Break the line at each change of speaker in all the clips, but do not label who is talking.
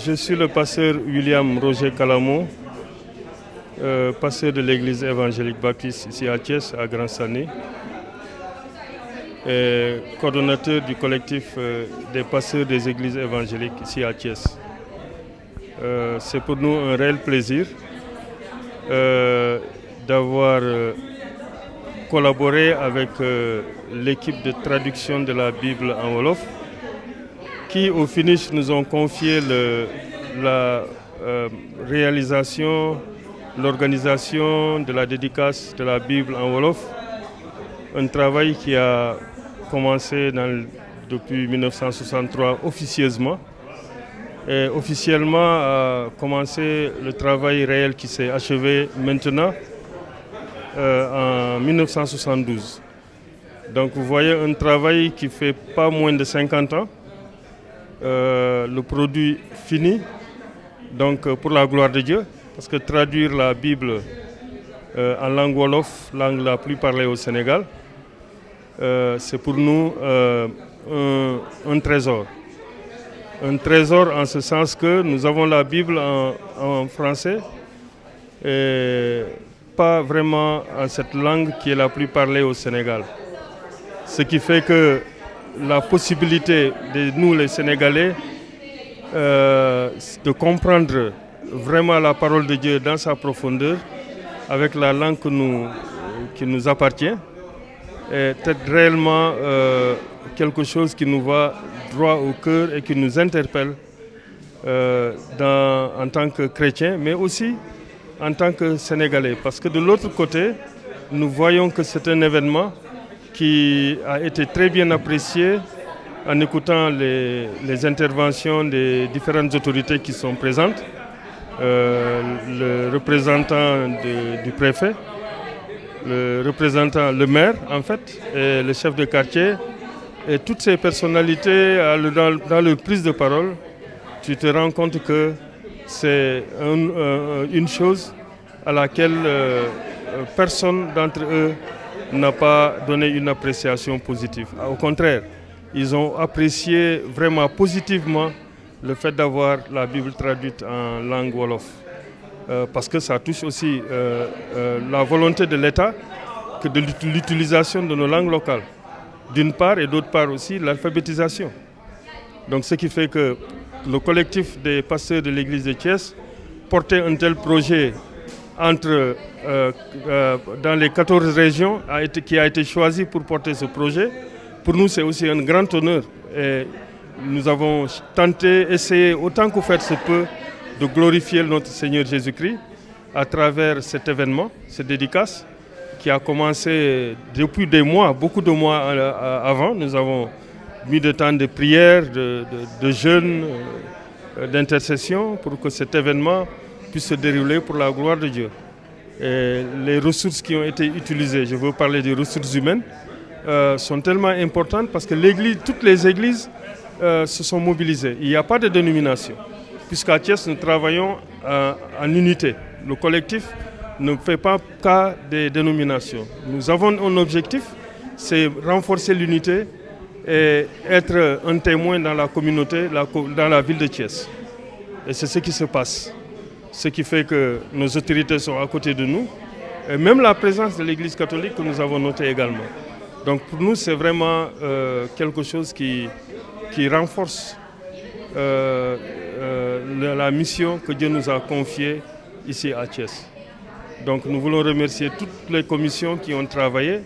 Je suis le pasteur William Roger Calamo, pasteur de l'église évangélique baptiste ici à Thiès, à Grand Sané, et coordonnateur du collectif des pasteurs des églises évangéliques ici à Thiès. C'est pour nous un réel plaisir d'avoir collaboré avec l'équipe de traduction de la Bible en Wolof, qui au finish nous ont confié la réalisation, l'organisation de la dédicace de la Bible en Wolof, un travail qui a commencé depuis 1963 officieusement. Et officiellement a commencé le travail réel qui s'est achevé maintenant en 1972. Donc vous voyez un travail qui fait pas moins de 50 ans. Le produit fini, donc pour la gloire de Dieu, parce que traduire la Bible en langue Wolof, langue la plus parlée au Sénégal, c'est pour nous un trésor. Un trésor en ce sens que nous avons la Bible en français et pas vraiment en cette langue qui est la plus parlée au Sénégal. Ce qui fait que la possibilité de nous les Sénégalais de comprendre vraiment la parole de Dieu dans sa profondeur avec la langue qui nous appartient est peut-être réellement quelque chose qui nous va droit au cœur et qui nous interpelle en tant que chrétiens, mais aussi en tant que Sénégalais. Parce que de l'autre côté, nous voyons que c'est un événement qui a été très bien apprécié en écoutant les interventions des différentes autorités qui sont présentes, le représentant du préfet, le maire en fait, et le chef de quartier, et toutes ces personnalités dans leur prise de parole, tu te rends compte que c'est une chose à laquelle personne d'entre eux n'a pas donné une appréciation positive. Au contraire, ils ont apprécié vraiment positivement le fait d'avoir la Bible traduite en langue Wolof. Parce que ça touche aussi la volonté de l'État que de l'utilisation de nos langues locales. D'une part, et d'autre part aussi l'alphabétisation. Donc ce qui fait que le collectif des pasteurs de l'église de Thiès portait un tel projet dans les 14 régions qui a été choisi pour porter ce projet. Pour nous, c'est aussi un grand honneur. Et nous avons essayé autant que faire se peut de glorifier notre Seigneur Jésus-Christ à travers cet événement, cette dédicace, qui a commencé depuis des mois, beaucoup de mois avant. Nous avons mis de temps de prière, de jeûne, d'intercession pour que cet événement puisse se dérouler pour la gloire de Dieu. Et les ressources qui ont été utilisées, je veux parler des ressources humaines, sont tellement importantes parce que toutes les églises se sont mobilisées. Il n'y a pas de dénomination, puisqu'à Thiès, nous travaillons en unité. Le collectif ne fait pas cas des dénominations. Nous avons un objectif, c'est renforcer l'unité et être un témoin dans la communauté, dans la ville de Thiès. Et c'est ce qui se passe. Ce qui fait que nos autorités sont à côté de nous. Et même la présence de l'Église catholique que nous avons notée également. Donc pour nous, c'est vraiment quelque chose qui renforce la mission que Dieu nous a confiée ici à Thiès. Donc nous voulons remercier toutes les commissions qui ont travaillé,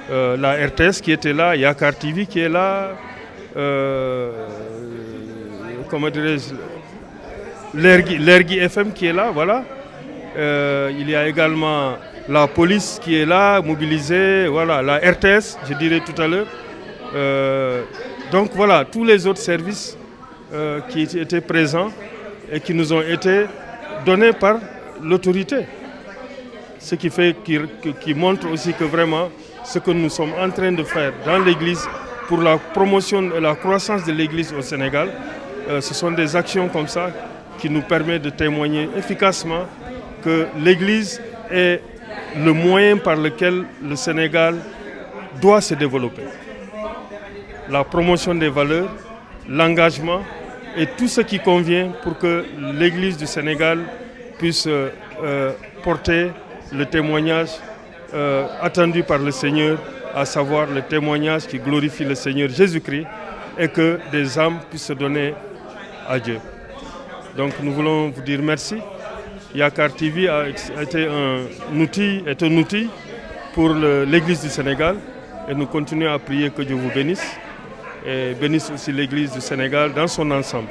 la RTS qui était là, Yakar TV qui est là, comment dirais-je, l'Ergui FM qui est là, voilà. Il y a également la police qui est là, mobilisée, voilà, la RTS, je dirais tout à l'heure. Donc voilà, tous les autres services qui étaient présents et qui nous ont été donnés par l'autorité. Ce qui fait, qui montre aussi que vraiment, ce que nous sommes en train de faire dans l'Église pour la promotion et la croissance de l'Église au Sénégal, ce sont des actions comme ça qui nous permettent de témoigner efficacement que l'Église est le moyen par lequel le Sénégal doit se développer. La promotion des valeurs, l'engagement et tout ce qui convient pour que l'Église du Sénégal puisse porter le témoignage attendu par le Seigneur, à savoir le témoignage qui glorifie le Seigneur Jésus-Christ et que des âmes puissent se donner à Dieu. Donc nous voulons vous dire merci. Yakar TV est un outil pour l'Église du Sénégal et nous continuons à prier que Dieu vous bénisse et bénisse aussi l'Église du Sénégal dans son ensemble.